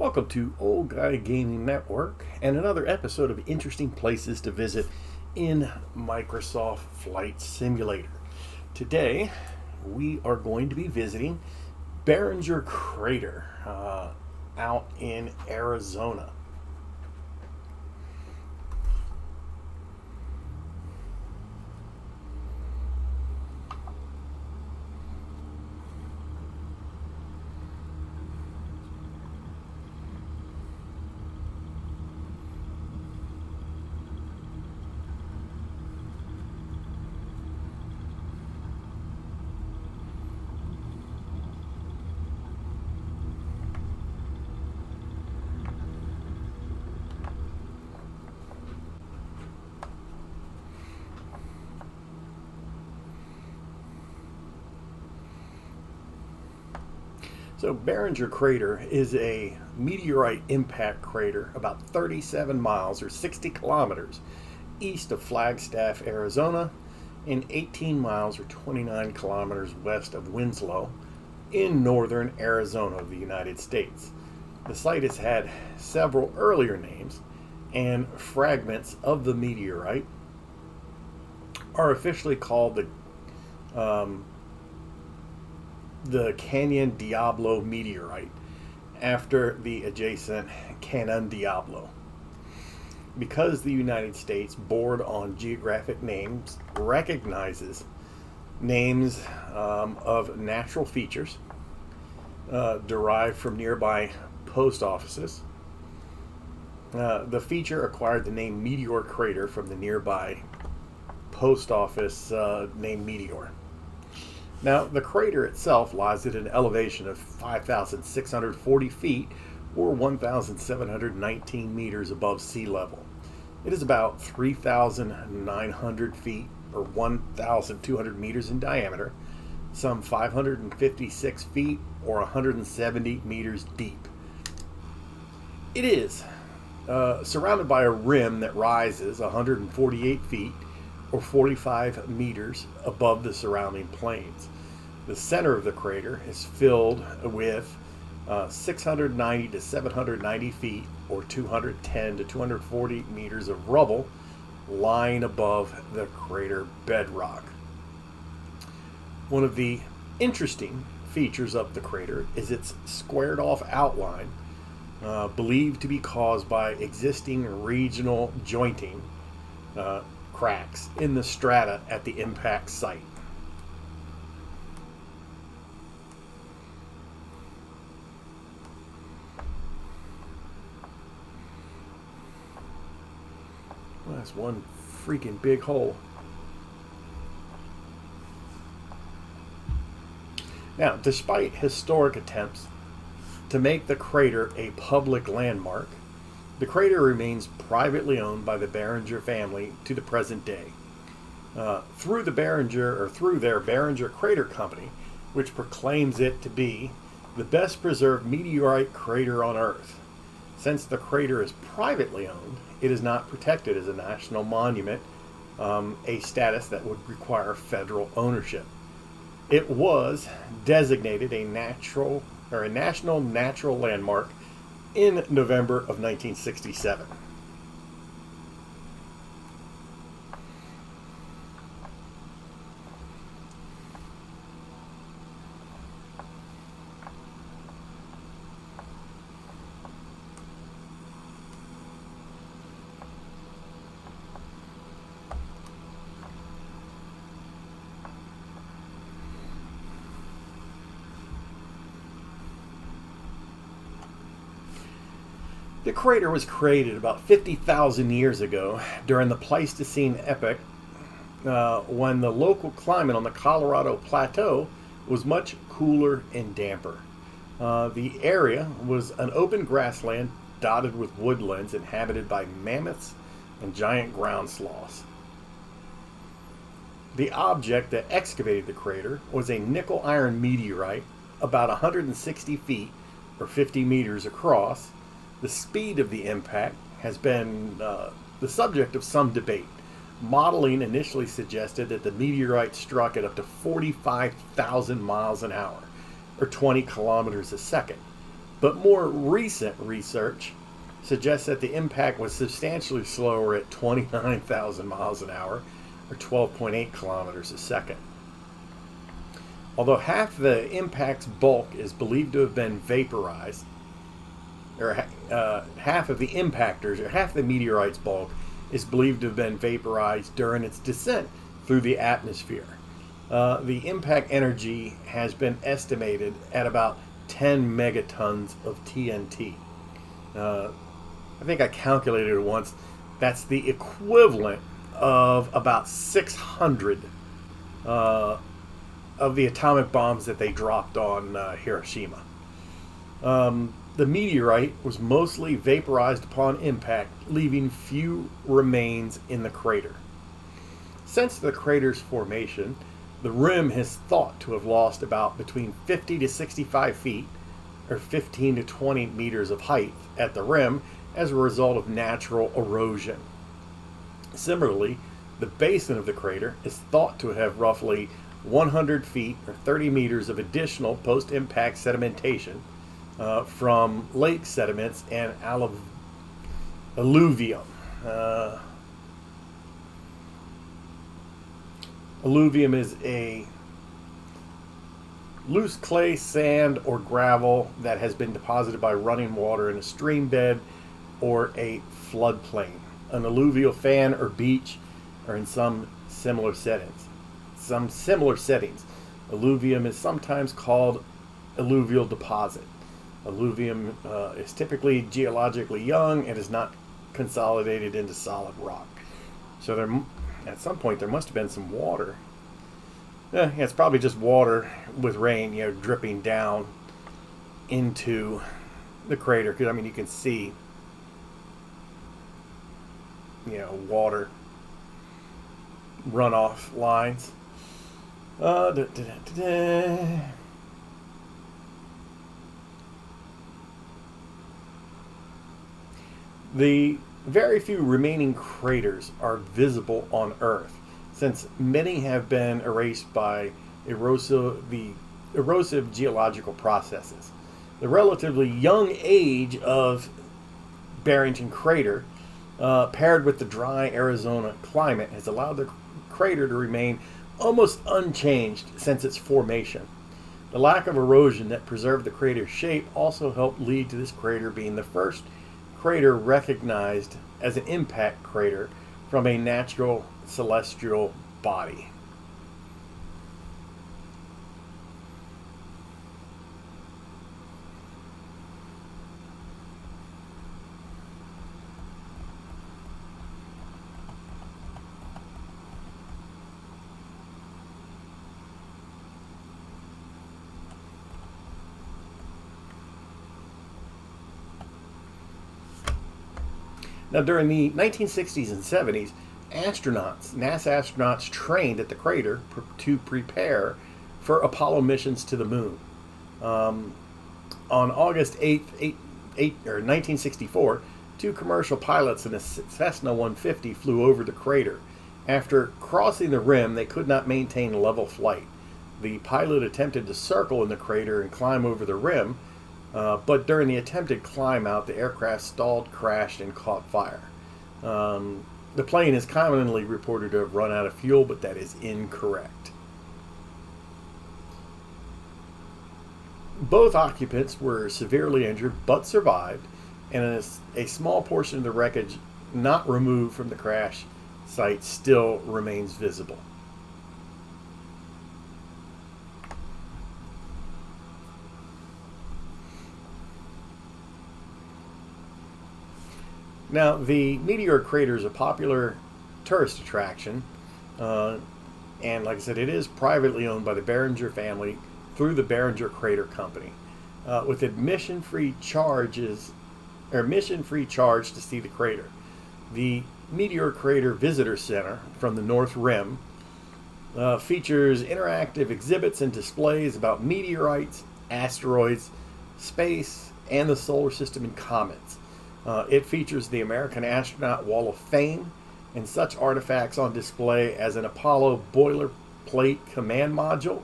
Welcome to Old Guy Gaming Network and another episode of interesting places to visit in Microsoft Flight Simulator. Today, we are going to be visiting Behringer Crater out in Arizona. So Behringer Crater is a meteorite impact crater about 37 miles or 60 kilometers east of Flagstaff, Arizona, and 18 miles or 29 kilometers west of Winslow in northern Arizona of the United States. The site has had several earlier names, and fragments of the meteorite are officially called the Canyon Diablo meteorite, after the adjacent Canyon Diablo. Because the United States Board on Geographic Names recognizes names of natural features derived from nearby post offices, the feature acquired the name Meteor Crater from the nearby post office named Meteor. Now, the crater itself lies at an elevation of 5,640 feet, or 1,719 meters above sea level. It is about 3,900 feet, or 1,200 meters in diameter, some 556 feet, or 170 meters deep. It is surrounded by a rim that rises 148 feet, or 45 meters above the surrounding plains. The center of the crater is filled with 690 to 790 feet, or 210 to 240 meters of rubble lying above the crater bedrock. One of the interesting features of the crater is its squared off outline, believed to be caused by existing regional jointing cracks in the strata at the impact site. Well, that's one freaking big hole. Now, despite historic attempts to make the crater a public landmark, the crater remains privately owned by the Behringer family to the present day. Through their Behringer Crater Company, which proclaims it to be the best preserved meteorite crater on Earth. Since the crater is privately owned, it is not protected as a national monument, a status that would require federal ownership. It was designated a national natural landmark in November of 1967. The crater was created about 50,000 years ago during the Pleistocene epoch, when the local climate on the Colorado Plateau was much cooler and damper. The area was an open grassland dotted with woodlands inhabited by mammoths and giant ground sloths. The object that excavated the crater was a nickel iron meteorite about 160 feet or 50 meters across. The speed of the impact has been the subject of some debate. Modeling initially suggested that the meteorite struck at up to 45,000 miles an hour, or 20 kilometers a second. But more recent research suggests that the impact was substantially slower at 29,000 miles an hour, or 12.8 kilometers a second. Although half the impact's bulk is believed to have been vaporized, or half of the impactors, or half the meteorite's bulk is believed to have been vaporized during its descent through the atmosphere. The impact energy has been estimated at about 10 megatons of TNT. I think I calculated it once. That's the equivalent of about 600 of the atomic bombs that they dropped on Hiroshima. The meteorite was mostly vaporized upon impact, leaving few remains in the crater. Since the crater's formation, the rim is thought to have lost about between 50 to 65 feet, or 15 to 20 meters of height at the rim as a result of natural erosion. Similarly, the basin of the crater is thought to have roughly 100 feet or 30 meters of additional post-impact sedimentation from lake sediments and alluvium. Alluvium is a loose clay, sand, or gravel that has been deposited by running water in a stream bed or a floodplain. An alluvial fan or beach are in some similar settings. Alluvium is sometimes called alluvial deposit. Alluvium is typically geologically young and is not consolidated into solid rock. So there, at some point, there must have been some water. Yeah, it's probably just water with rain, dripping down into the crater. Because you can see, water runoff lines. The very few remaining craters are visible on Earth, since many have been erased by erosive geological processes. The relatively young age of Barrington Crater, paired with the dry Arizona climate, has allowed the crater to remain almost unchanged since its formation. The lack of erosion that preserved the crater's shape also helped lead to this crater being the first crater recognized as an impact crater from a natural celestial body. Now, during the 1960s and 70s, NASA astronauts trained at the crater to prepare for Apollo missions to the moon. On August 8th, 1964, two commercial pilots in a Cessna 150 flew over the crater. After crossing the rim, they could not maintain level flight. The pilot attempted to circle in the crater and climb over the rim, but during the attempted climb out, the aircraft stalled, crashed, and caught fire. The plane is commonly reported to have run out of fuel, but that is incorrect. Both occupants were severely injured, but survived, and a small portion of the wreckage not removed from the crash site still remains visible. Now, the Meteor Crater is a popular tourist attraction, and like I said, it is privately owned by the Behringer family through the Behringer Crater Company, with admission-free charge to see the crater. The Meteor Crater Visitor Center from the North Rim features interactive exhibits and displays about meteorites, asteroids, space, and the solar system and comets. It features the American Astronaut Wall of Fame and such artifacts on display as an Apollo boilerplate command module,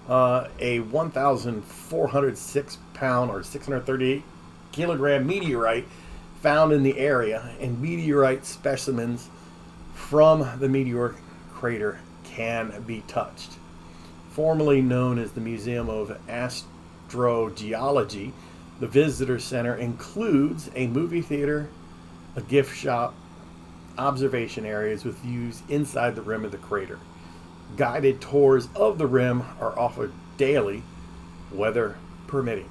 a 1,406 pound or 638 kilogram meteorite found in the area, and meteorite specimens from the Meteor Crater can be touched. Formerly known as the Museum of Astrogeology, the visitor center includes a movie theater, a gift shop, observation areas with views inside the rim of the crater. Guided tours of the rim are offered daily, weather permitting.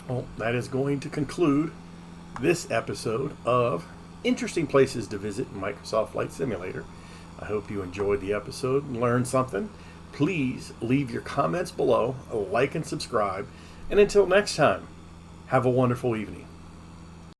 Well, that is going to conclude this episode of Interesting Places to Visit in Microsoft Flight Simulator. I hope you enjoyed the episode and learned something. Please leave your comments below, like and subscribe. And until next time, have a wonderful evening.